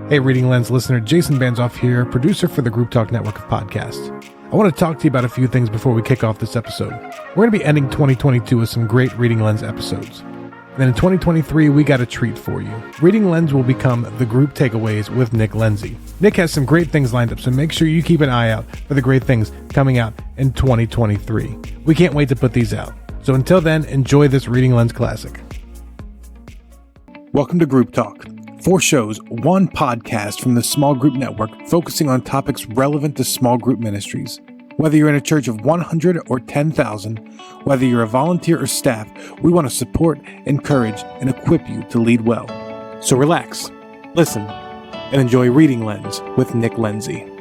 Hey, Reading Lens listener, Jason Banzoff here, producer for the Group Talk network of podcasts. I want to talk to you about a few things before we kick off this episode. We're going to be ending 2022 with some great Reading Lens episodes. And then in 2023, we got a treat for you. Reading Lens will become the Group Takeaways with Nick Lenzi. Nick has some great things lined up, so make sure you keep an eye out for the great things coming out in 2023. We can't wait to put these out. So until then, enjoy this Reading Lens classic. Welcome to Group Talk. 4 shows, 1 podcast from the Small Group Network focusing on topics relevant to small group ministries. Whether you're in a church of 100 or 10,000, whether you're a volunteer or staff, we want to support, encourage, and equip you to lead well. So relax, listen, and enjoy Reading Lens with Nick Lenzi.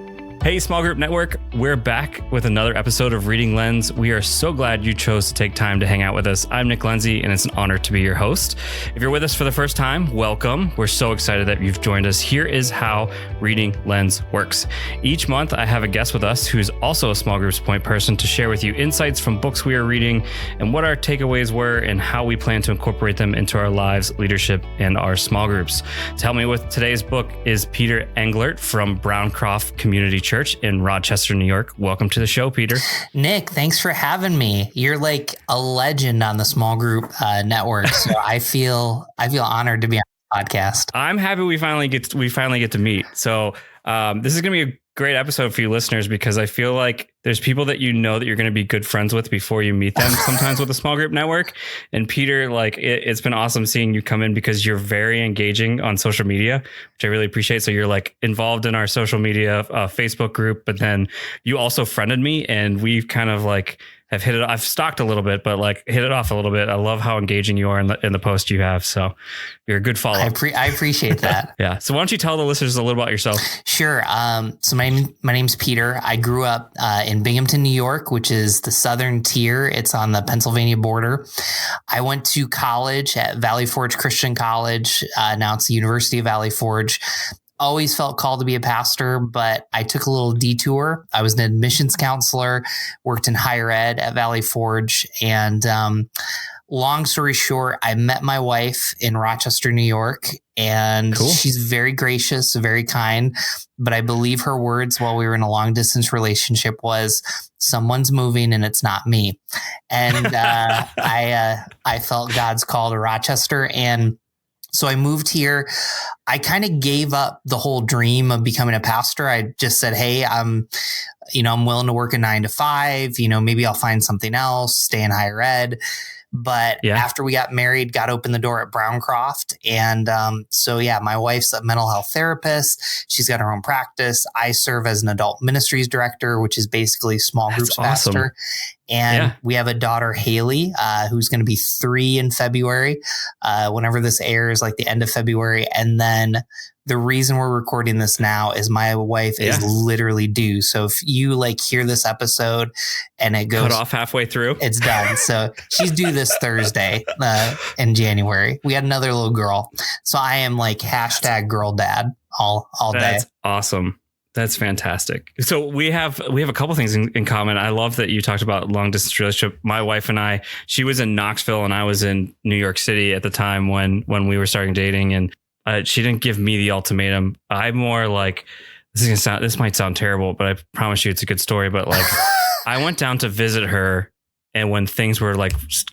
Hey, Small Group Network, we're back with another episode of Reading Lens. We are so glad you chose to take time to hang out with us. I'm Nick Lenzi, and it's an honor to be your host. If you're with us for the first time, welcome. We're so excited that you've joined us. Here is how Reading Lens works. Each month, I have a guest with us who's also a small groups point person to share with you insights from books we are reading and what our takeaways were and how we plan to incorporate them into our lives, leadership, and our small groups. To help me with today's book is Peter Englert from Browncroft Community Church in Rochester, New York. Welcome to the show, Peter. Nick, thanks for having me. You're like a legend on the Small Group Network, so I feel honored to be on the podcast. I'm happy we finally get to meet. So this is going to be a great episode for you listeners because I feel like there's people that you know that you're going to be good friends with before you meet them sometimes with the Small Group Network. And Peter, like it's been awesome seeing you come in because you're very engaging on social media, which I really appreciate. So you're like involved in our social media Facebook group, but then you also friended me and we've kind of like have hit it. I've stalked a little bit, but like hit it off a little bit. I love how engaging you are in the post you have. So you're a good follow. I appreciate that. Yeah. So why don't you tell the listeners a little about yourself? Sure. So my name's Peter. I grew up in Binghamton, New York, which is the southern tier. It's on the Pennsylvania border. I went to college at Valley Forge Christian College. Now it's the University of Valley Forge. Always felt called to be a pastor, but I took a little detour. I was an admissions counselor, worked in higher ed at Valley Forge. And long story short, I met my wife in Rochester, New York, and Cool. She's very gracious, very kind. But I believe her words while we were in a long distance relationship was, someone's moving and it's not me. And I felt God's call to Rochester. And so I moved here. I kind of gave up the whole dream of becoming a pastor. I just said, hey, I'm willing to work a 9 to 5, maybe I'll find something else, stay in higher ed. But after we got married, got opened the door at Browncroft. And my wife's a mental health therapist. She's got her own practice. I serve as an adult ministries director, which is basically small groups pastor. And we have a daughter, Haley, who's going to be 3 in February, whenever this airs, like the end of February. And then the reason we're recording this now is my wife is literally due. So if you hear this episode and it goes cut off halfway through, it's done. So she's due this Thursday in January. We had another little girl. So I am hashtag girl dad all day. That's awesome. That's fantastic. So we have a couple things in common. I love that you talked about long distance relationship. My wife and I, she was in Knoxville and I was in New York City at the time when we were starting dating, and she didn't give me the ultimatum. I'm more like, this might sound terrible, but I promise you it's a good story. But I went down to visit her, and when things were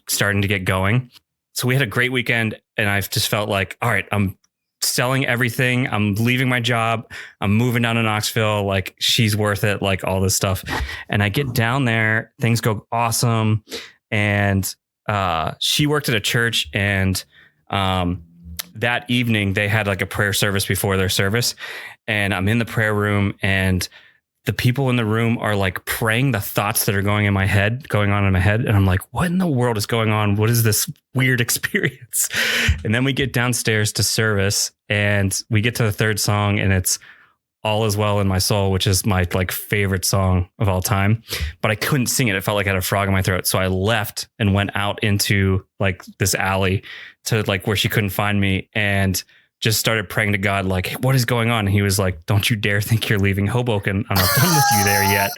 starting to get going, so we had a great weekend, and I've just felt like, all right, I'm selling everything. I'm leaving my job. I'm moving down to Knoxville. She's worth it. All this stuff. And I get down there, things go awesome. And she worked at a church, and that evening they had a prayer service before their service. And I'm in the prayer room, and the people in the room are praying the thoughts that are going on in my head. And I'm like, what in the world is going on? What is this weird experience? And then we get downstairs to service, and we get to the third song, and it's All Is Well in My Soul, which is my favorite song of all time, but I couldn't sing it. It felt like I had a frog in my throat. So I left and went out into this alley to where she couldn't find me, and just started praying to God, what is going on? And he was like, don't you dare think you're leaving Hoboken. I'm not done with you there yet.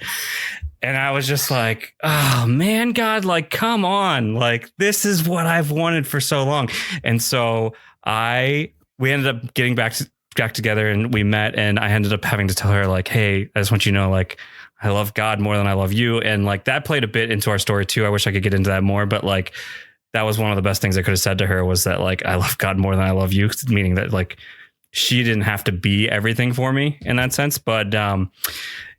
And I was just like, oh man, God, come on. This is what I've wanted for so long. And so we ended up getting back back together and we met, and I ended up having to tell her like, hey, I just want you to know, like, I love God more than I love you. And like that played a bit into our story too. I wish I could get into that more, but like that was one of the best things I could have said to her was that like, I love God more than I love you. Meaning that like she didn't have to be everything for me in that sense. But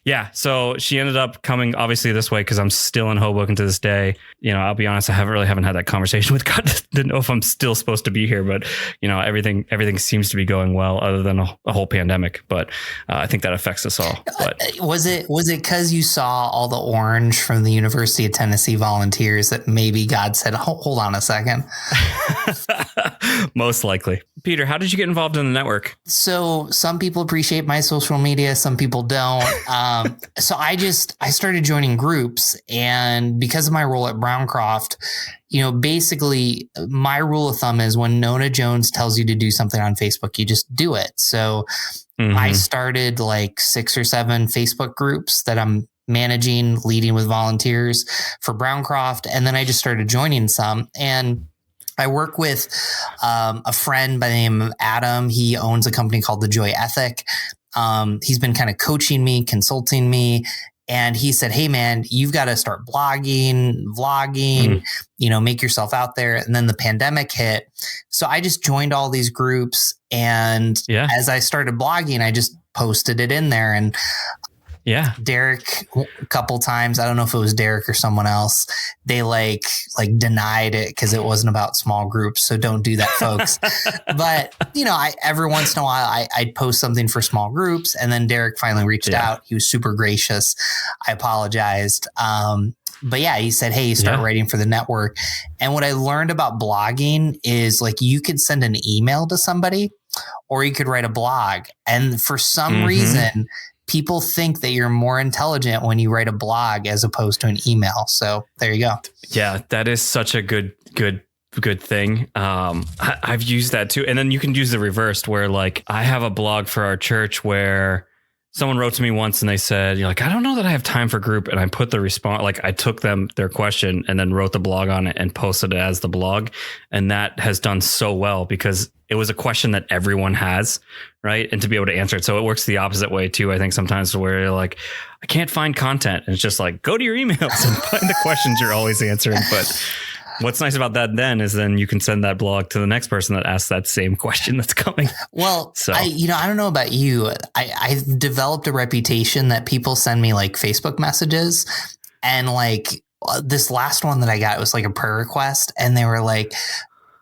yeah, so she ended up coming obviously this way because I'm still in Hoboken to this day. You know, I'll be honest, I haven't had that conversation with God to know if I'm still supposed to be here. But you know, everything seems to be going well, other than a whole pandemic. But I think that affects us all. But was it because you saw all the orange from the University of Tennessee Volunteers that maybe God said, "Hold on a second"? Most likely. Peter, how did you get involved in the network? So some people appreciate my social media, some people don't. So I started joining groups, and because of my role at Browncroft, you know, basically my rule of thumb is when Nona Jones tells you to do something on Facebook, you just do it. So I started like 6 or 7 Facebook groups that I'm managing, leading with volunteers for Browncroft. And then I just started joining some, and I work with a friend by the name of Adam. He owns a company called The Joy Ethic. He's been kind of coaching me, consulting me. And he said, hey, man, you've got to start blogging, vlogging, you know, make yourself out there. And then the pandemic hit. So I just joined all these groups. And as I started blogging, I just posted it in there. And Derek, a couple times, I don't know if it was Derek or someone else, they like denied it because it wasn't about small groups. So don't do that, folks. But, you know, every once in a while I'd post something for small groups, and then Derek finally reached out. He was super gracious. I apologized. But yeah, he said, hey, start writing for the network. And what I learned about blogging is like you could send an email to somebody or you could write a blog. And for some reason, people think that you're more intelligent when you write a blog as opposed to an email. So there you go. Yeah, that is such a good thing. I've used that too. And then you can use the reversed where like I have a blog for our church where someone wrote to me once and they said, you're like, I don't know that I have time for group. And I put the response, like I took their question and then wrote the blog on it and posted it as the blog. And that has done so well because it was a question that everyone has, right? And to be able to answer it. So it works the opposite way too. I think sometimes where you're like, I can't find content. And it's just like, go to your emails and find the questions you're always answering. But what's nice about that then is then you can send that blog to the next person that asks that same question that's coming. Well, so I don't know about you. I've developed a reputation that people send me like Facebook messages, and like this last one that I got was like a prayer request, and they were like,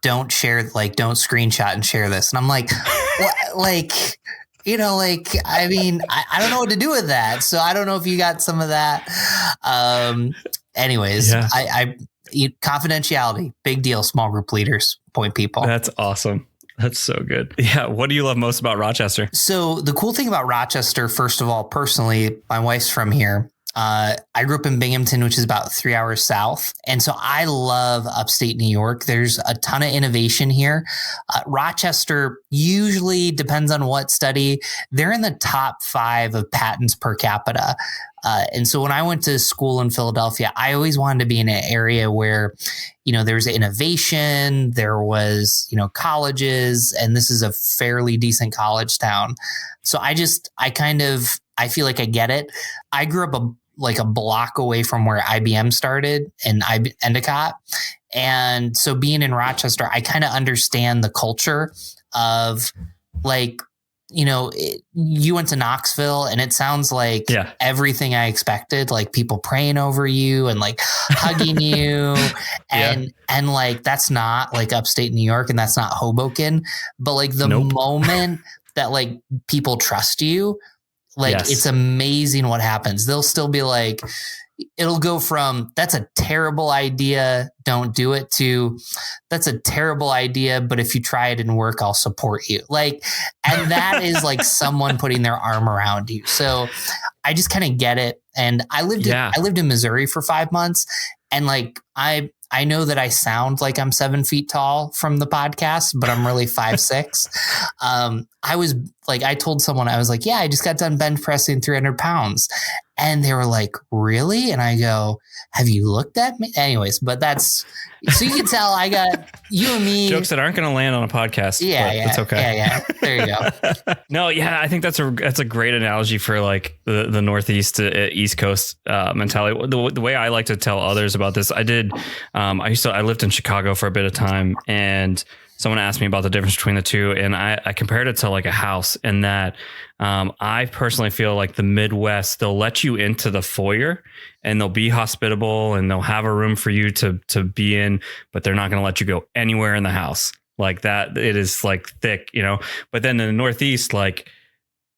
don't screenshot and share this. And I'm like, what? Like, you know, like, I mean, I don't know what to do with that. So I don't know if you got some of that. Anyways, confidentiality, big deal. Small group leaders, point people. That's awesome. That's so good. Yeah. What do you love most about Rochester? So the cool thing about Rochester, first of all, personally, my wife's from here. I grew up in Binghamton, which is about 3 hours south. And so I love upstate New York. There's a ton of innovation here. Rochester usually depends on what study. They're in the top 5 of patents per capita. And so when I went to school in Philadelphia, I always wanted to be in an area where, you know, there's innovation, there was, you know, colleges, and this is a fairly decent college town. So I feel like I get it. I grew up a block away from where IBM started in Endicott. And so being in Rochester, I kind of understand the culture of like, you know, you went to Knoxville and it sounds like everything I expected, like people praying over you and like hugging you. And like, that's not like upstate New York and that's not Hoboken, but like the moment that like people trust you, like it's amazing what happens. They'll still be like, it'll go from that's a terrible idea, don't do it, to that's a terrible idea, but if you try it and work, I'll support you. Like, and that is like someone putting their arm around you. So I just kind of get it. And I lived in Missouri for 5 months, and like I know that I sound like I'm 7 feet tall from the podcast, but I'm really 5'6". I was like, I told someone, I was like, yeah, I just got done bench pressing 300 pounds. And they were like, really? And I go, have you looked at me? Anyways, but that's, so you can tell I got you and me. Jokes that aren't going to land on a podcast. Yeah. It's okay. Yeah. There you go. No. Yeah. I think that's a great analogy for like the Northeast to East Coast mentality. The way I like to tell others about this, I lived in Chicago for a bit of time, and someone asked me about the difference between the two, and I compared it to like a house, in that I personally feel like the Midwest, they'll let you into the foyer and they'll be hospitable and they'll have a room for you to be in, but they're not going to let you go anywhere in the house like that. It is like thick, but then in the Northeast, like,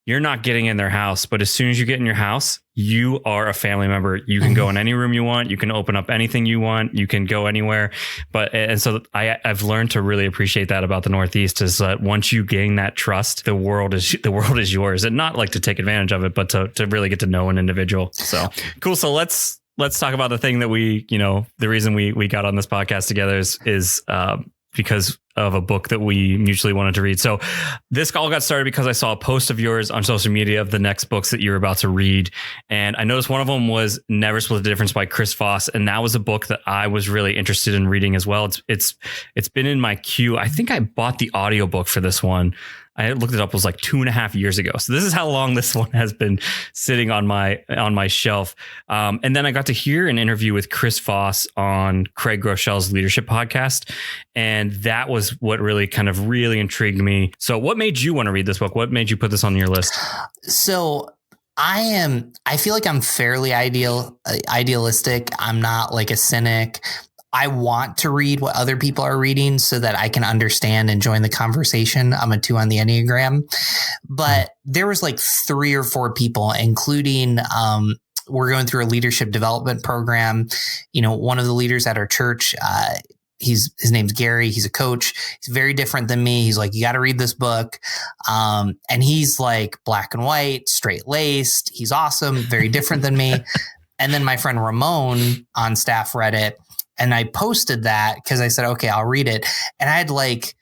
you're not getting in their house, but as soon as you get in your house, you are a family member. You can go in any room you want. You can open up anything you want. You can go anywhere. And so I've learned to really appreciate that about the Northeast, is that once you gain that trust, the world is yours, and not like to take advantage of it, but to really get to know an individual. So cool. So let's talk about the thing that the reason we got on this podcast together is because of a book that we mutually wanted to read. So this all got started because I saw a post of yours on social media of the next books that you're about to read. And I noticed one of them was Never Split the Difference by Chris Voss. And that was a book that I was really interested in reading as well. It's been in my queue. I think I bought the audiobook for this one. I looked it up, it was like 2.5 years ago. So this is how long this one has been sitting on my shelf. And then I got to hear an interview with Chris Voss on Craig Groeschel's Leadership podcast. And that was what really intrigued me. So what made you want to read this book? What made you put this on your list? So I feel like I'm fairly idealistic. I'm not like a cynic. I want to read what other people are reading so that I can understand and join the conversation. I'm a 2 on the Enneagram, but there was like 3 or 4 people, including, we're going through a leadership development program. One of the leaders at our church, his name's Gary. He's a coach. He's very different than me. He's like, you got to read this book. And he's like black and white, straight laced. He's awesome. Very different than me. And then my friend Ramon on staff read it. And I posted that because I said, okay, I'll read it. And I had like,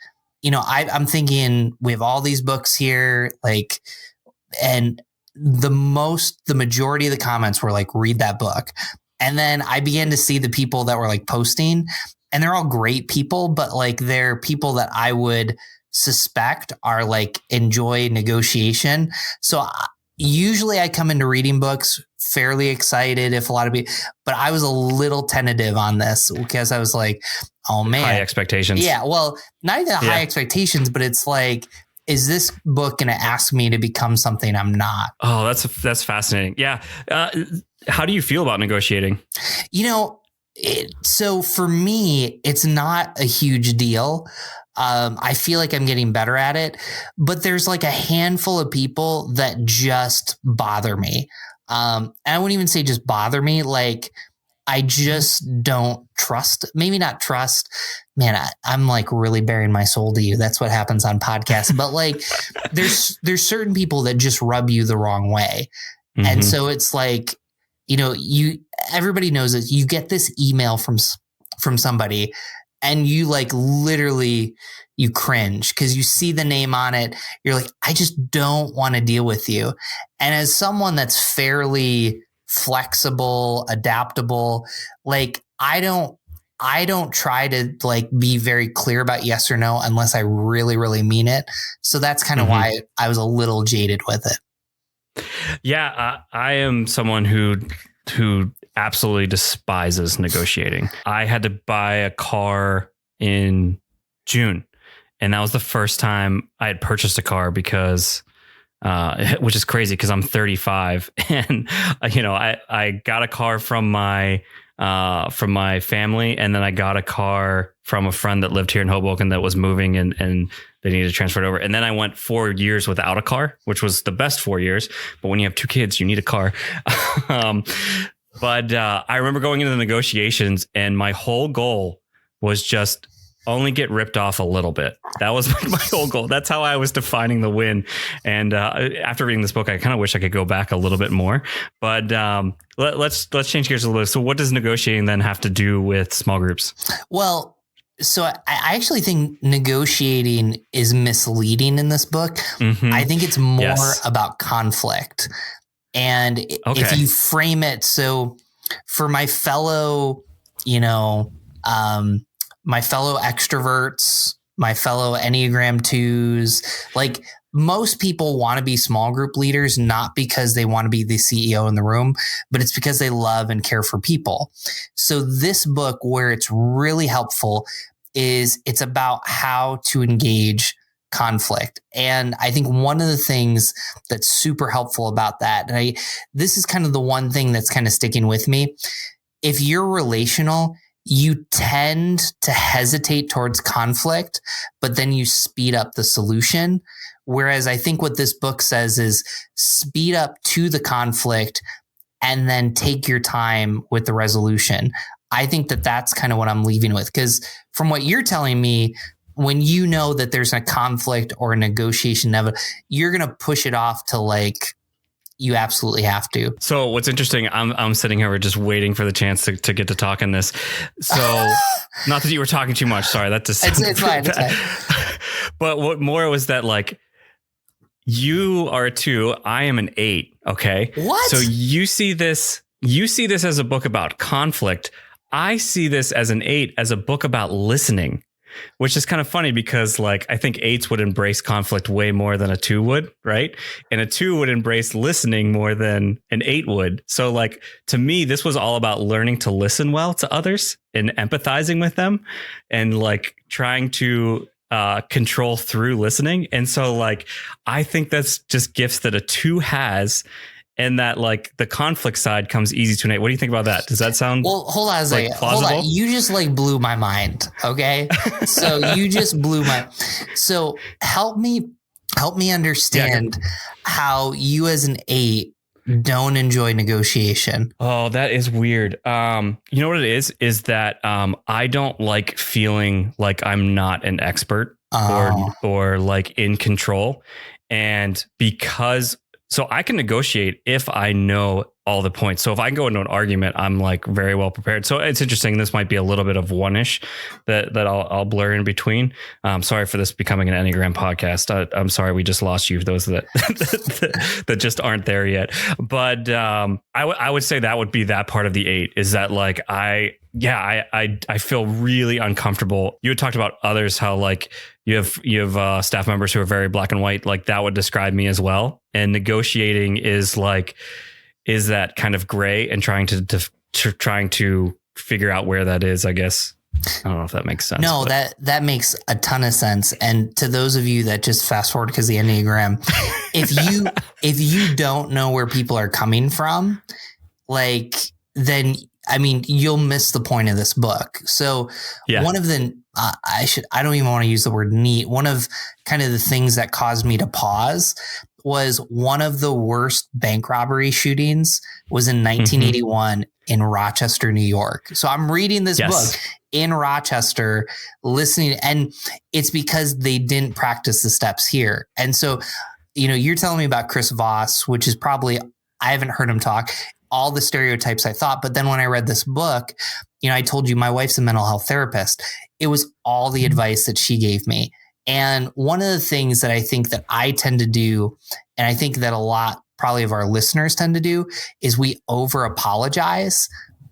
I'm thinking we have all these books here, like, and the majority of the comments were like, read that book. And then I began to see the people that were like posting, and they're all great people, but like they're people that I would suspect are like enjoy negotiation. So usually I come into reading books fairly excited if a lot of people, but I was a little tentative on this because I was like, oh man. High expectations. Yeah. Well, not even high expectations, but it's like, is this book going to ask me to become something I'm not? Oh, that's fascinating. Yeah. How do you feel about negotiating? So for me, it's not a huge deal. I feel like I'm getting better at it, but there's like a handful of people that just bother me. And I wouldn't even say just bother me. Like I just don't trust, maybe not trust, man, I'm like really bearing my soul to you. That's what happens on podcasts, but like there's certain people that just rub you the wrong way. Mm-hmm. And so it's like, everybody knows that you get this email from somebody and you like literally you cringe because you see the name on it. You're like, I just don't want to deal with you. And as someone that's fairly flexible, adaptable, like I don't try to like be very clear about yes or no unless I really, really mean it. So that's kind of why I was a little jaded with it. Yeah, I am someone who absolutely despises negotiating. I had to buy a car in June, and that was the first time I had purchased a car because, which is crazy because I'm 35, and I got a car from my family, and then I got a car from a friend that lived here in Hoboken that was moving and they needed to transfer it over. And then I went 4 years without a car, which was the best 4 years. But when you have 2 kids, you need a car. But I remember going into the negotiations and my whole goal was just only get ripped off a little bit. That was my whole goal. That's how I was defining the win. And after reading this book, I kind of wish I could go back a little bit more. But let's change gears a little bit. So what does negotiating then have to do with small groups? Well, so I actually think negotiating is misleading in this book. Mm-hmm. I think it's more about conflict. And if you frame it, so for my fellow, my fellow extroverts, my fellow Enneagram 2s, like most people want to be small group leaders, not because they want to be the CEO in the room, but it's because they love and care for people. So this book, where it's really helpful, is it's about how to engage conflict. And I think one of the things that's super helpful about that, and this is kind of the one thing that's kind of sticking with me. If you're relational, you tend to hesitate towards conflict, but then you speed up the solution. Whereas I think what this book says is speed up to the conflict and then take your time with the resolution. I think that that's kind of what I'm leaving with, because from what you're telling me, when you know that there's a conflict or a negotiation, you're going to push it off to like, you absolutely have to. So what's interesting, I'm sitting here just waiting for the chance to get to talk in this. So not that you were talking too much. Sorry, that just it's fine. It's fine. But what more was that, like, you are a 2, I am an 8. Okay. What? So you see this as a book about conflict. I see this as an 8, as a book about listening, which is kind of funny because, like, I think 8s would embrace conflict way more than a 2 would. Right. And a 2 would embrace listening more than an 8 would. So, like, to me, this was all about learning to listen well to others and empathizing with them and like trying to control through listening. And so, like, I think that's just gifts that a 2 has, and that, like, the conflict side comes easy to an 8. What do you think about that? Does that sound hold on a second. Like, plausible? Hold on. You just like blew my mind. Okay. So you just blew so help me understand how you as an 8 don't enjoy negotiation. Oh, that is weird. You know what it is that I don't like feeling like I'm not an expert or like in control. And so I can negotiate if I know all the points. So if I go into an argument, I'm like very well prepared. So it's interesting. This might be a little bit of one-ish that I'll blur in between. Sorry for this becoming an Enneagram podcast. I'm sorry we just lost you, those that that just aren't there yet. But I would say that would be that part of the 8, is that, like, I feel really uncomfortable. You had talked about others, how, like, you have staff members who are very black and white. Like, that would describe me as well. And negotiating is that kind of gray, and trying to figure out where that is, I guess. I don't know if that makes sense. No, that makes a ton of sense. And to those of you that just fast forward because the Enneagram, if you don't know where people are coming from, like, then, I mean, you'll miss the point of this book. So one of the, I don't even want to use the word neat. One of kind of the things that caused me to pause was one of the worst bank robbery shootings was in 1981 in Rochester, New York. So I'm reading this book in Rochester, listening, and it's because they didn't practice the steps here. And so, you're telling me about Chris Voss, which is probably, I haven't heard him talk, all the stereotypes I thought. But then when I read this book, I told you my wife's a mental health therapist. It was all the advice that she gave me. And one of the things that I think that I tend to do, and I think that a lot probably of our listeners tend to do, is we over apologize.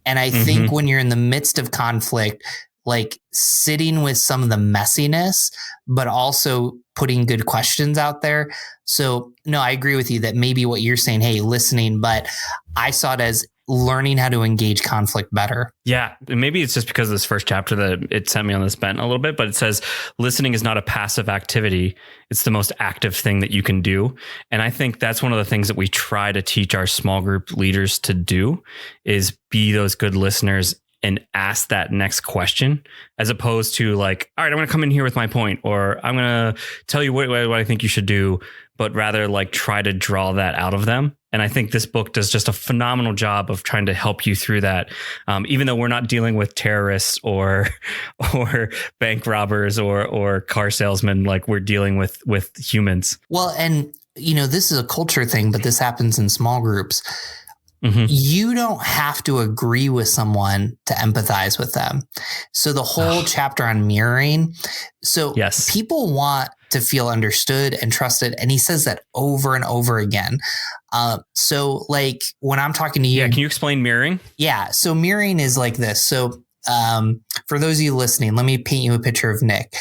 And I think when you're in the midst of conflict, like sitting with some of the messiness, but also putting good questions out there. So no, I agree with you that maybe what you're saying, hey, listening, but I saw it as learning how to engage conflict better. Yeah. And maybe it's just because of this first chapter that it sent me on this bent a little bit, but it says listening is not a passive activity. It's the most active thing that you can do. And I think that's one of the things that we try to teach our small group leaders to do, is be those good listeners and ask that next question, as opposed to like, all right, I'm going to come in here with my point, or I'm going to tell you what I think you should do, but rather like try to draw that out of them. And I think this book does just a phenomenal job of trying to help you through that. Even though we're not dealing with terrorists or bank robbers or car salesmen, like we're dealing with humans. Well, and this is a culture thing, but this happens in small groups. You don't have to agree with someone to empathize with them. So the whole chapter on mirroring. So people want to feel understood and trusted. And he says that over and over again. So like when I'm talking to you. Yeah. Can you explain mirroring? Yeah. So mirroring is like this. So for those of you listening, let me paint you a picture of Nick.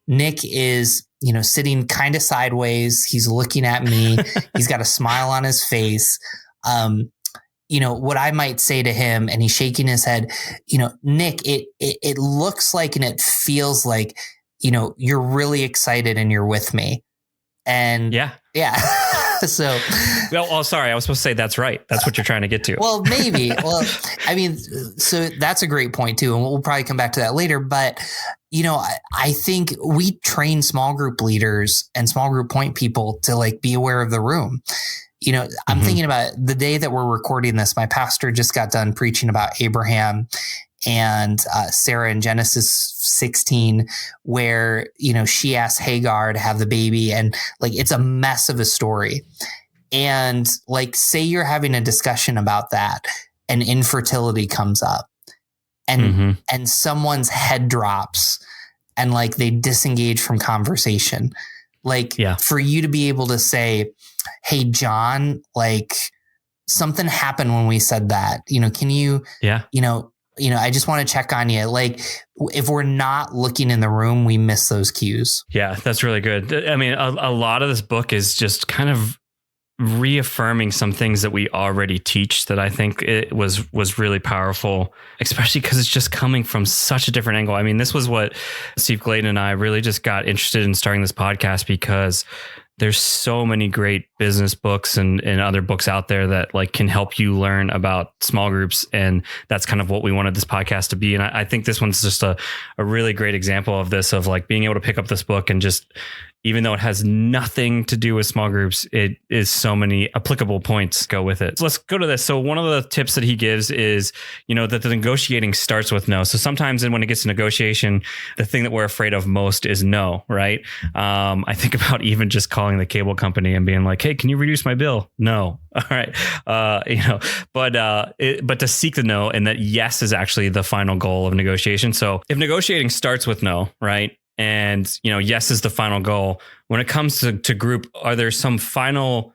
Nick is, sitting kind of sideways. He's looking at me. He's got a smile on his face. What I might say to him, and he's shaking his head, Nick, it looks like, and it feels like, you're really excited and you're with me. And yeah. So, sorry, I was supposed to say that's right. That's what you're trying to get to. Well, maybe. Well, I mean, so that's a great point too. And we'll probably come back to that later. But, I think we train small group leaders and small group point people to like be aware of the room. I'm thinking about the day that we're recording this, my pastor just got done preaching about Abraham and Sarah in Genesis 16, where, she asked Hagar to have the baby, and like, it's a mess of a story. And like, say you're having a discussion about that and infertility comes up and someone's head drops and like they disengage from conversation. Like for you to be able to say, hey, John, like something happened when we said that, can you, I just want to check on you. Like if we're not looking in the room, we miss those cues. Yeah, that's really good. I mean, a lot of this book is just kind of reaffirming some things that we already teach that I think it was really powerful, especially because it's just coming from such a different angle. I mean, this was what Steve Gladen and I really just got interested in starting this podcast, because there's so many great business books and other books out there that like can help you learn about small groups. And that's kind of what we wanted this podcast to be. And I think this one's just a really great example of this, of like being able to pick up this book and just, even though it has nothing to do with small groups, it is so many applicable points go with it. So let's go to this. So one of the tips that he gives is, that the negotiating starts with no. So sometimes when it gets to negotiation, the thing that we're afraid of most is no, right? I think about even just calling the cable company and being like, hey, can you reduce my bill? No. All right. But to seek the no, and that yes is actually the final goal of negotiation. So if negotiating starts with no, right? And, yes is the final goal. When it comes to group, are there some final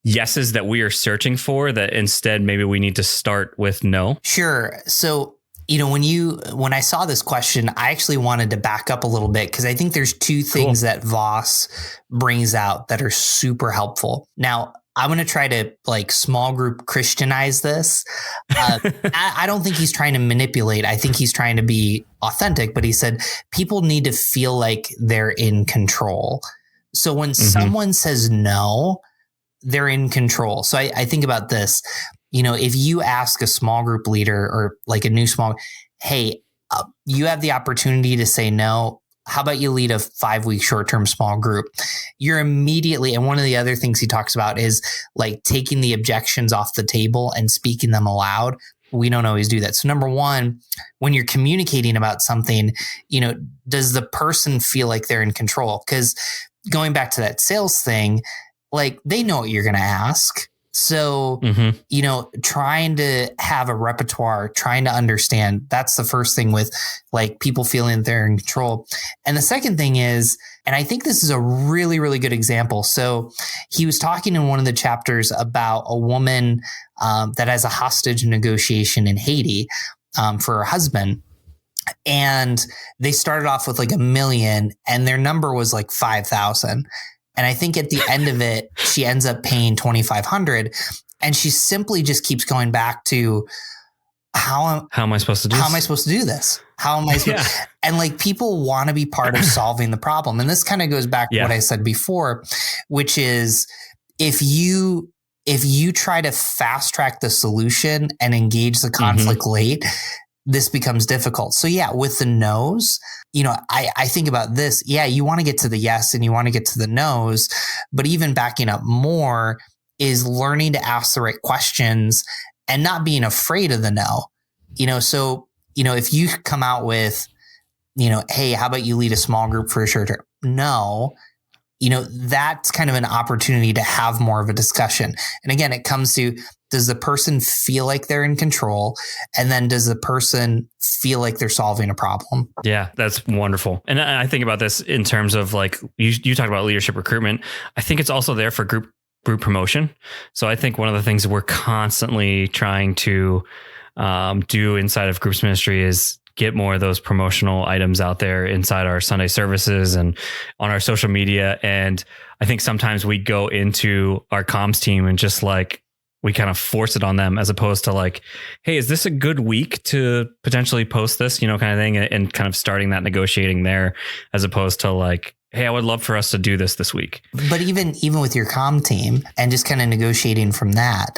yeses that we are searching for that instead maybe we need to start with no? Sure. So, when I saw this question, I actually wanted to back up a little bit, because I think there's two things that Voss brings out that are super helpful. Now, I'm going to try to like small group Christianize this. I don't think he's trying to manipulate. I think he's trying to be authentic, but he said people need to feel like they're in control. So when someone says no, they're in control. So I think about this, if you ask a small group leader or like a new hey, you have the opportunity to say no. How about you lead a 5-week short-term small group? You're immediately, and one of the other things he talks about is like taking the objections off the table and speaking them aloud. We don't always do that. So number one, when you're communicating about something, does the person feel like they're in control? Because going back to that sales thing, like they know what you're going to ask. So, trying to have a repertoire, trying to understand, that's the first thing with like people feeling they're in control. And the second thing is, and I think this is a really, really good example. So he was talking in one of the chapters about a woman that has a hostage negotiation in Haiti for her husband. And they started off with like $1 million and their number was like 5,000. And I think at the end of it, she ends up paying $2,500, and she simply just keeps going back to how am I supposed to do this? How am I supposed to do this? How am I supposed And like people want to be part of solving the problem. And this kind of goes back to what I said before, which is if you try to fast track the solution and engage the conflict late, this becomes difficult. So with the no's, I think about this. Yeah, you want to get to the yes and you want to get to the no's, but even backing up more is learning to ask the right questions and not being afraid of the no. So, if you come out with, hey, how about you lead a small group for a short term? No, that's kind of an opportunity to have more of a discussion. And again, it comes to, Does the person feel like they're in control? And then does the person feel like they're solving a problem? Yeah, that's wonderful. And I think about this in terms of like, you talk about leadership recruitment. I think it's also there for group promotion. So I think one of the things that we're constantly trying to do inside of groups ministry is get more of those promotional items out there inside our Sunday services and on our social media. And I think sometimes we go into our comms team and just like, we kind of force it on them as opposed to like, hey, is this a good week to potentially post this, kind of thing, and kind of starting that negotiating there as opposed to like, hey, I would love for us to do this week. But even with your comm team and just kind of negotiating from that,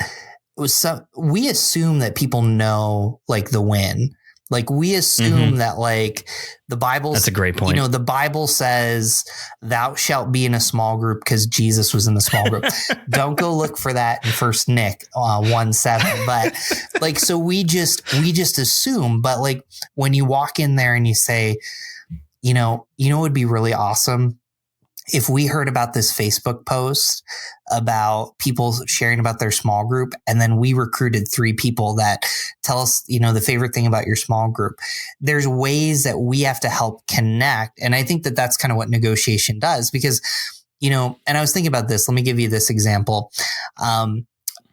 we assume that people know like the win. Like we assume that like the Bible. That's a great point. The Bible says thou shalt be in a small group because Jesus was in the small group. Don't go look for that in First Nick 1:7. But like, so we just assume. But like when you walk in there and you say, it would be really awesome if we heard about this Facebook post about people sharing about their small group, and then we recruited 3 people that tell us, the favorite thing about your small group. There's ways that we have to help connect. And I think that that's kind of what negotiation does because, and I was thinking about this. Let me give you this example.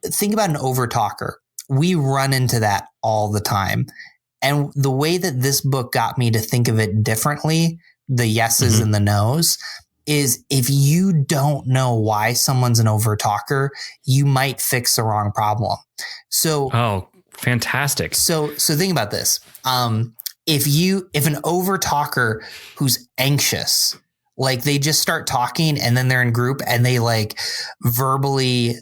Think about an overtalker. We run into that all the time. And the way that this book got me to think of it differently, the yeses and the nos, is if you don't know why someone's an overtalker, you might fix the wrong problem. So, oh, fantastic. So think about this. If an overtalker who's anxious, like they just start talking and then they're in group and they like verbally,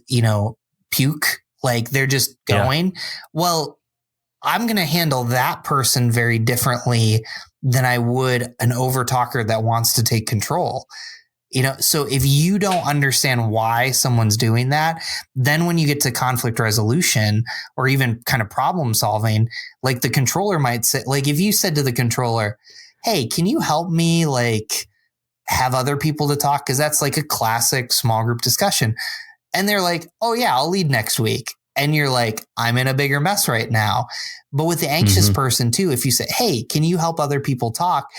puke, like they're just going, well, I'm going to handle that person very differently than I would an overtalker that wants to take control. So if you don't understand why someone's doing that, then when you get to conflict resolution or even kind of problem solving, like the controller might say, like if you said to the controller, hey, can you help me like have other people to talk? Because that's like a classic small group discussion. And they're like, oh yeah, I'll lead next week. And you're like, I'm in a bigger mess right now. But with the anxious person too, if you say, hey, can you help other people talk?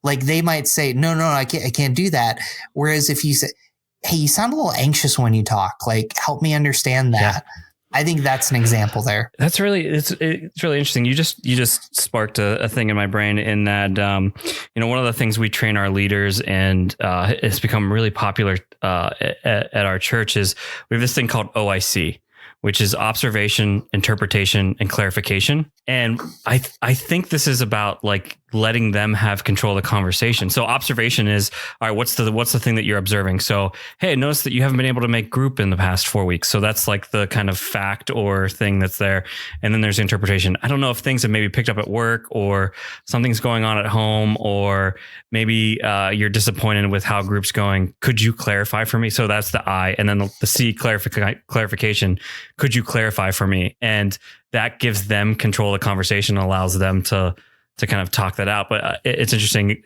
Like they might say, no, I can't do that. Whereas if you say, hey, you sound a little anxious when you talk, like help me understand that. Yeah. I think that's an example there. That's it's really interesting. You just sparked a thing in my brain in that, one of the things we train our leaders and it's become really popular at our church is we have this thing called OIC, which is observation, interpretation, and clarification. And I think this is about like letting them have control of the conversation. So observation is, all right, what's the thing that you're observing? So, hey, I noticed that you haven't been able to make group in the past 4 weeks. So that's like the kind of fact or thing that's there. And then there's interpretation. I don't know if things have maybe picked up at work or something's going on at home, or maybe you're disappointed with how group's going. Could you clarify for me? So that's the I. And then the C, clarification. Could you clarify for me? And that gives them control of the conversation, allows them to kind of talk that out. But it's interesting,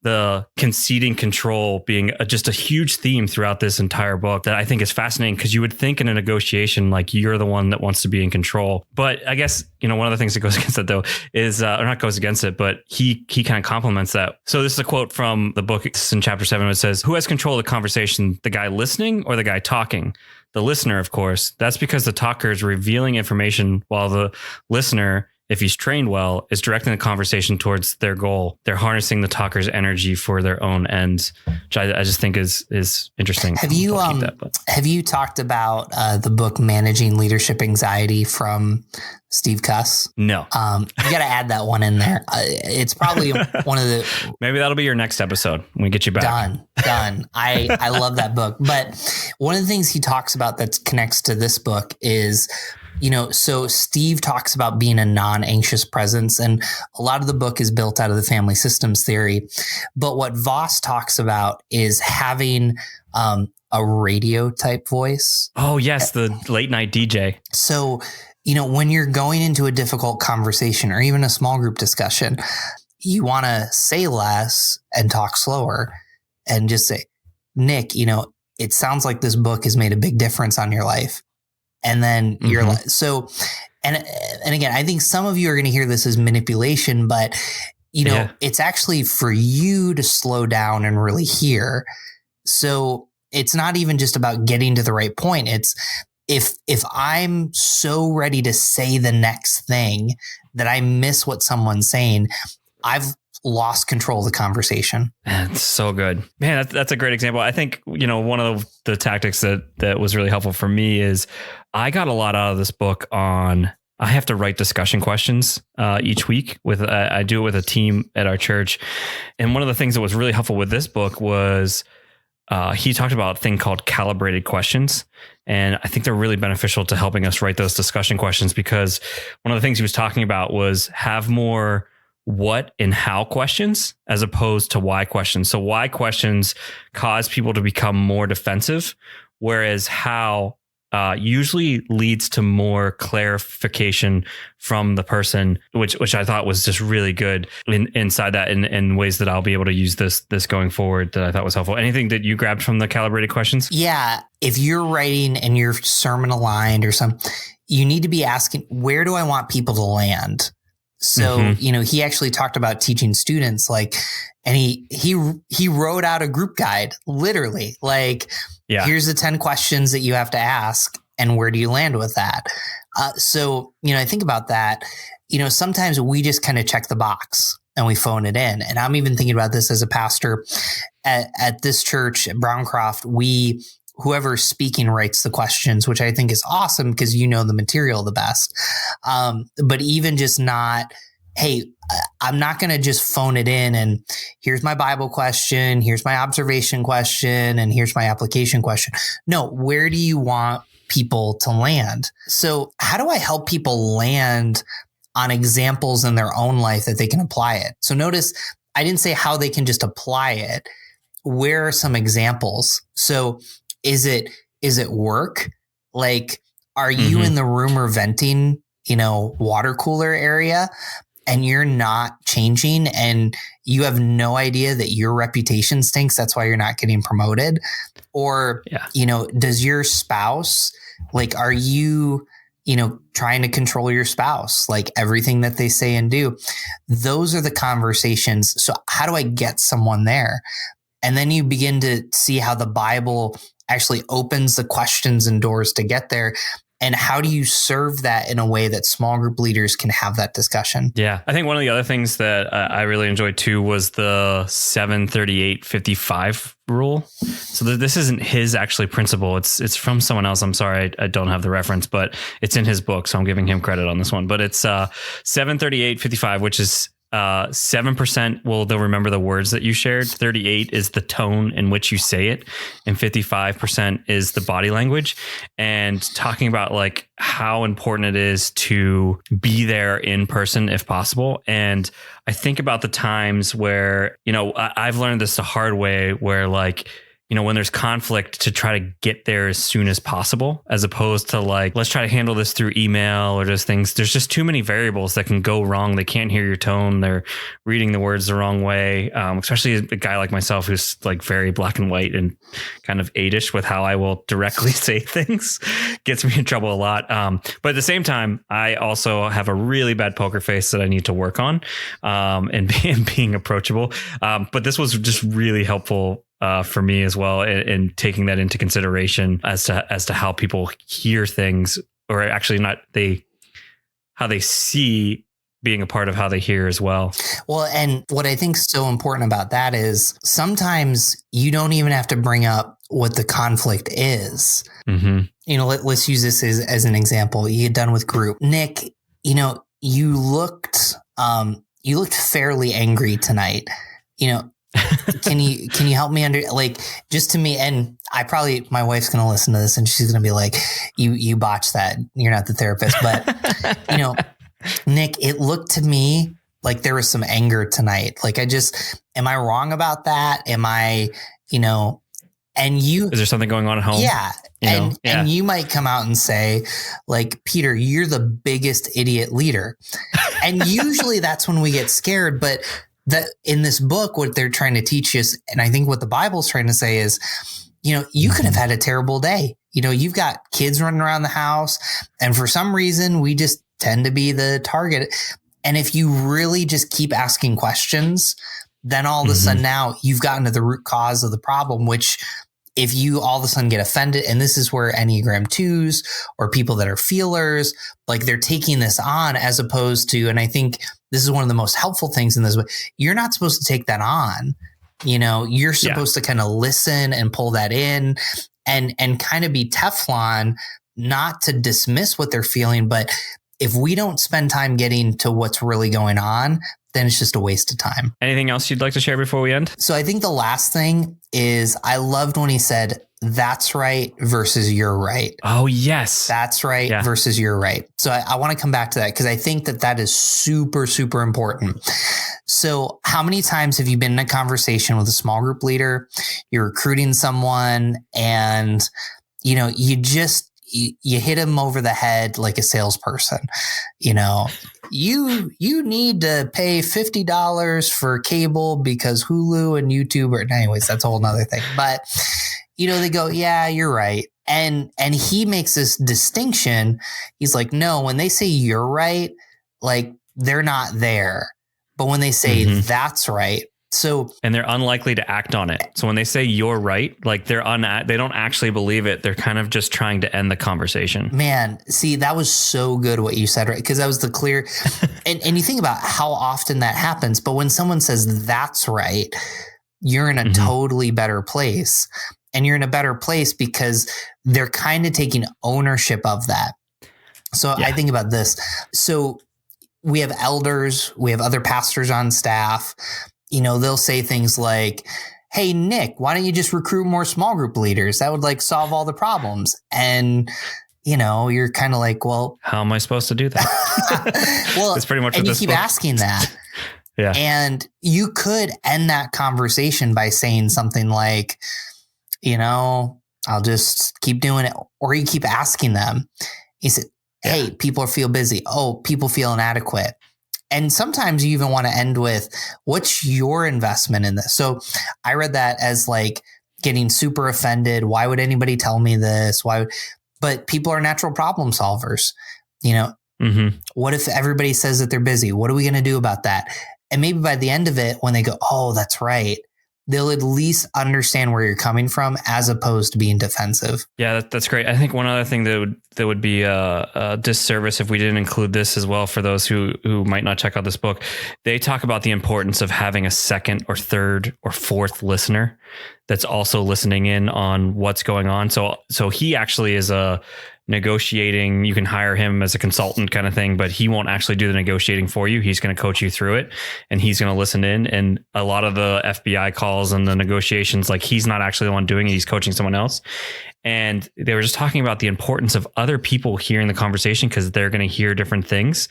the conceding control being just a huge theme throughout this entire book that I think is fascinating, because you would think in a negotiation, like you're the one that wants to be in control. But I guess, one of the things that goes against it though is, or not goes against it, but he kind of complements that. So this is a quote from the book. It's in chapter 7. It says, who has control of the conversation, the guy listening or the guy talking? The listener, of course. That's because the talker is revealing information while the listener, if he's trained well, is directing the conversation towards their goal. They're harnessing the talker's energy for their own ends, which I just think is interesting. Have you talked about the book Managing Leadership Anxiety from Steve Cuss? No. You got to add that one in there. It's probably one of the... Maybe that'll be your next episode when we get you back. Done. I love that book. But one of the things he talks about that connects to this book is, so Steve talks about being a non-anxious presence, and a lot of the book is built out of the family systems theory. But what Voss talks about is having a radio type voice. Oh, yes. The late night DJ. So, when you're going into a difficult conversation or even a small group discussion, you want to say less and talk slower and just say, Nick, it sounds like this book has made a big difference on your life. And then you're like, so, and again, I think some of you are going to hear this as manipulation, but it's actually for you to slow down and really hear. So it's not even just about getting to the right point. It's if I'm so ready to say the next thing that I miss what someone's saying, I've lost control of the conversation. It's so good, man. That's a great example. I think, one of the tactics that was really helpful for me is I got a lot out of this book on, I have to write discussion questions each week I do it with a team at our church. And one of the things that was really helpful with this book was he talked about a thing called calibrated questions. And I think they're really beneficial to helping us write those discussion questions, because one of the things he was talking about was have more what and how questions as opposed to why questions. So why questions cause people to become more defensive, whereas how usually leads to more clarification from the person, which I thought was just really good inside that in ways that I'll be able to use this going forward that I thought was helpful. Anything that you grabbed from the calibrated questions? Yeah. If you're writing and your sermon aligned or something, you need to be asking, where do I want people to land? So, he actually talked about teaching students, and he wrote out a group guide, literally, here's the 10 questions that you have to ask, and where do you land with that? So, I think about that, sometimes we just kind of check the box and we phone it in. And I'm even thinking about this as a pastor at this church at Browncroft. Whoever's speaking writes the questions, which I think is awesome because the material the best. But even just not, hey, I'm not going to just phone it in and here's my Bible question, here's my observation question, and here's my application question. No, where do you want people to land? So how do I help people land on examples in their own life that they can apply it? So notice I didn't say how they can just apply it. Where are some examples? So is it work? Are you in the room or venting, water cooler area and you're not changing and you have no idea that your reputation stinks? That's why you're not getting promoted. Or, does your spouse, are you, trying to control your spouse, everything that they say and do? Those are the conversations. So how do I get someone there? And then you begin to see how the Bible actually opens the questions and doors to get there. And how do you serve that in a way that small group leaders can have that discussion? Yeah. I think one of the other things that I really enjoyed too was the 7-38-55 rule. So this isn't his actually principle. It's from someone else. I'm sorry, I don't have the reference, but it's in his book. So I'm giving him credit on this one. But it's 7-38-55, which is 7% they'll remember the words that you shared. 38 is the tone in which you say it. And 55% is the body language. And talking about how important it is to be there in person if possible. And I think about the times where, I've learned this the hard way where when there's conflict, to try to get there as soon as possible, as opposed to let's try to handle this through email or just things. There's just too many variables that can go wrong. They can't hear your tone. They're reading the words the wrong way. Especially a guy like myself, who's very black and white and kind of eight-ish with how I will directly say things, gets me in trouble a lot. But at the same time, I also have a really bad poker face that I need to work on, and being approachable. But this was just really helpful for me as well, and taking that into consideration as to how people hear things, or actually how they see being a part of how they hear as well. Well, and what I think is so important about that is sometimes you don't even have to bring up what the conflict is. Let's use this as an example. You get done with group. Nick, you looked fairly angry tonight. Can you help me just to me? And my wife's going to listen to this and she's going to be like, you botched that. You're not the therapist, but Nick, it looked to me like there was some anger tonight. Am I wrong about that? Am I, and you, is there something going on at home? Yeah. And you might come out and say Peter, you're the biggest idiot leader. And usually that's when we get scared, but that in this book, what they're trying to teach us, and I think what the Bible's trying to say is, you could have had a terrible day. you've got kids running around the house, and for some reason we just tend to be the target. And if you really just keep asking questions, then all of a sudden now you've gotten to the root cause of the problem, which if you all of a sudden get offended, and this is where Enneagram 2s or people that are feelers, like they're taking this on as opposed to, and I think this is one of the most helpful things in this, you're not supposed to take that on. You're supposed to kind of listen and pull that in and kind of be Teflon, not to dismiss what they're feeling. But if we don't spend time getting to what's really going on, then it's just a waste of time. Anything else you'd like to share before we end? So I think the last thing is I loved when he said, that's right versus you're right. Oh, yes. That's right versus you're right. So I want to come back to that because I think that is super, super important. So how many times have you been in a conversation with a small group leader? You're recruiting someone and, you hit them over the head like a salesperson. You need to pay $50 for cable because Hulu and YouTube anyways, that's a whole nother thing. But, they go, yeah, you're right. And he makes this distinction. He's like, no, when they say you're right, like they're not there. But when they say that's right. And they're unlikely to act on it. So when they say you're right, like they don't actually believe it. They're kind of just trying to end the conversation. Man, see, that was so good what you said, right? Because that was the clear. and you think about how often that happens. But when someone says that's right, you're in a totally better place. And you're in a better place because they're kind of taking ownership of that. So I think about this. So we have elders, we have other pastors on staff. They'll say things like, hey, Nick, why don't you just recruit more small group leaders? That would solve all the problems. And, you're kind of like, well, how am I supposed to do that? Well, it's pretty much and what you this keep book. asking that. Yeah. And you could end that conversation by saying something like, I'll just keep doing it. Or you keep asking them. He said, hey, people feel busy. Oh, people feel inadequate. And sometimes you even want to end with, what's your investment in this? So I read that as getting super offended. Why would anybody tell me this? But people are natural problem solvers. What if everybody says that they're busy? What are we going to do about that? And maybe by the end of it, when they go, oh, that's right, they'll at least understand where you're coming from as opposed to being defensive. Yeah, that's great. I think one other thing that would be a disservice if we didn't include this as well for those who might not check out this book. They talk about the importance of having a second or third or fourth listener that's also listening in on what's going on. So he actually is a negotiating, you can hire him as a consultant kind of thing, but he won't actually do the negotiating for you. He's going to coach you through it and he's going to listen in. And a lot of the FBI calls and the negotiations, he's not actually the one doing it. He's coaching someone else. And they were just talking about the importance of other people hearing the conversation because they're going to hear different things.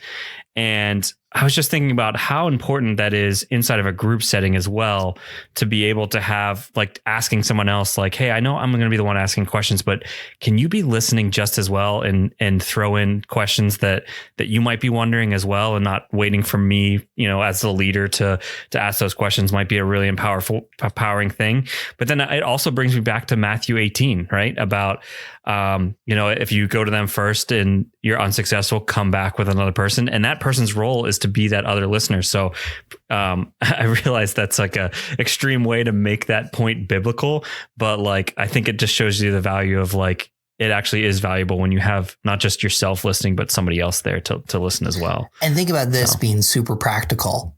And I was just thinking about how important that is inside of a group setting as well, to be able to have asking someone else hey, I know I'm going to be the one asking questions, but can you be listening just as well and throw in questions that you might be wondering as well and not waiting for me, as the leader to ask those questions might be a really empowering thing. But then it also brings me back to Matthew 18, right? About, if you go to them first and you're unsuccessful, come back with another person. And that person's role is to be that other listener. So I realize that's a extreme way to make that point biblical, but I think it just shows you the value of it actually is valuable when you have not just yourself listening, but somebody else there to listen as well. And think about this being super practical.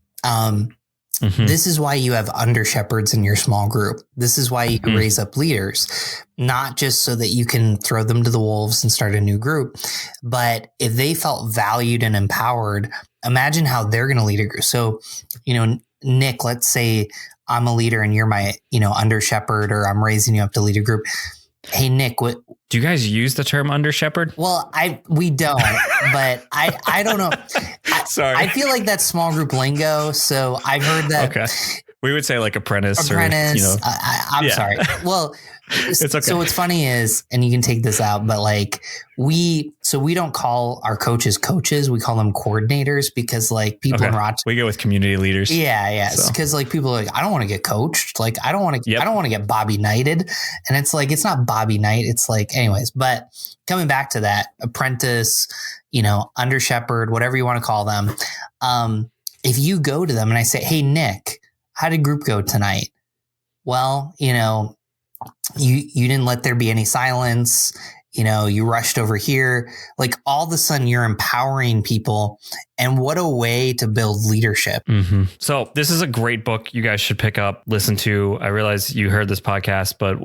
This is why you have under shepherds in your small group. This is why you raise up leaders, not just so that you can throw them to the wolves and start a new group, but if they felt valued and empowered, imagine how they're going to lead a group. So, Nick, let's say I'm a leader and you're my, under shepherd, or I'm raising you up to lead a group. Hey, Nick, what do you guys use the term under shepherd? Well, we don't, but I don't know. Sorry. I feel like that's small group lingo. So I've heard that. Okay. We would say apprentice. Apprentice. Or, I'm sorry. Well, it's okay. So what's funny is, and you can take this out, but we So we don't call our coaches coaches. We call them coordinators because like people in Rochester. We go with community leaders. Yeah. Because like people are like, I don't want to get coached. Like I don't want to get Bobby Knighted. And it's like, it's not Bobby Knight. It's like, anyways, but coming back to that apprentice, under shepherd, whatever you want to call them. If you go to them and I say, hey, Nick, how did group go tonight? Well, you didn't let there be any silence. You rushed over here. Like all of a sudden you're empowering people. And what a way to build leadership. Mm-hmm. So this is a great book you guys should pick up, listen to. I realize you heard this podcast, but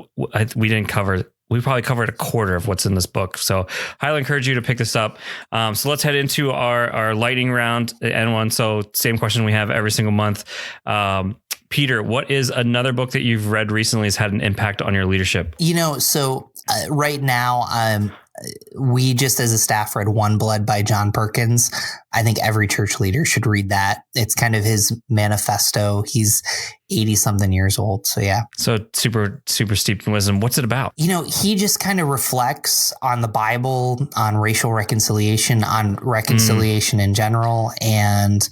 we probably covered a quarter of what's in this book. So highly encourage you to pick this up. So let's head into our lightning round and one. So same question we have every single month. Peter, what is another book that you've read recently has had an impact on your leadership? Right now, we just as a staff read One Blood by John Perkins. I think every church leader should read that. It's kind of his manifesto. He's 80 something years old. So yeah. So super, super steeped in wisdom. What's it about? He just kind of reflects on the Bible, on racial reconciliation, on reconciliation in general. And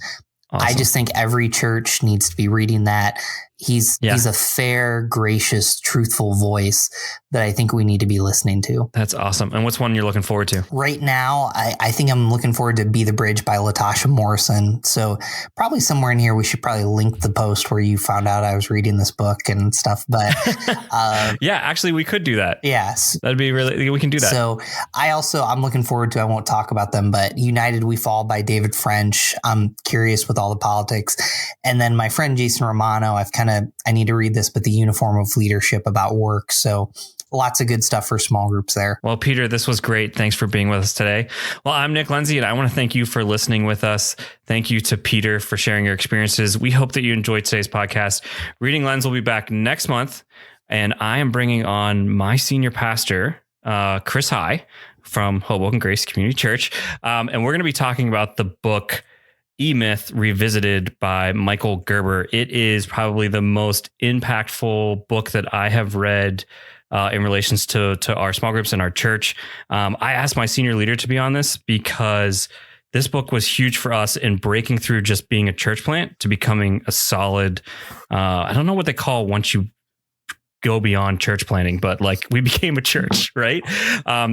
awesome. I just think every church needs to be reading that. He's a fair, gracious, truthful voice that I think we need to be listening to. That's awesome. And what's one you're looking forward to? Right now, I think I'm looking forward to Be the Bridge by Latasha Morrison. So probably somewhere in here, we should probably link the post where you found out I was reading this book and stuff. But yeah, actually, we could do that. Yes. That'd be we can do that. So I'm looking forward to, I won't talk about them, but United We Fall by David French. I'm curious with all the politics. And then my friend Jason Romano, I need to read this, but The Uniform of Leadership about work. So lots of good stuff for small groups there. Well, Peter, this was great. Thanks for being with us today. Well, I'm Nick Lenzi, and I want to thank you for listening with us. Thank you to Peter for sharing your experiences. We hope that you enjoyed today's podcast. Reading Lens will be back next month, and I am bringing on my senior pastor, Chris High from Hoboken Grace Community Church. And we're going to be talking about the book E-Myth Revisited by Michael Gerber. It is probably the most impactful book that I have read in relations to our small groups and our church. I asked my senior leader to be on this because this book was huge for us in breaking through just being a church plant to becoming a solid, I don't know what they call once you go beyond church planting, but like we became a church, right?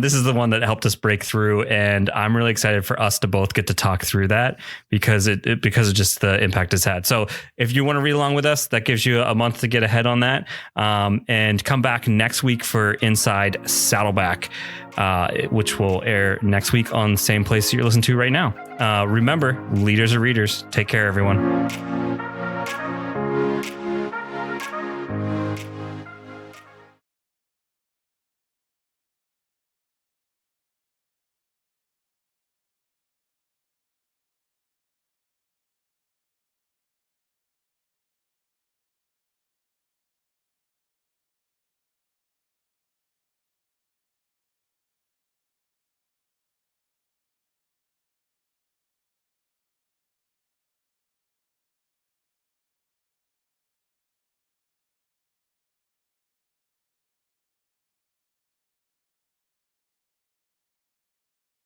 This is the one that helped us break through. And I'm really excited for us to both get to talk through that because because of just the impact it's had. So if you want to read along with us, that gives you a month to get ahead on that. And come back next week for Inside Saddleback, which will air next week on the same place you're listening to right now. Remember, leaders are readers. Take care, everyone.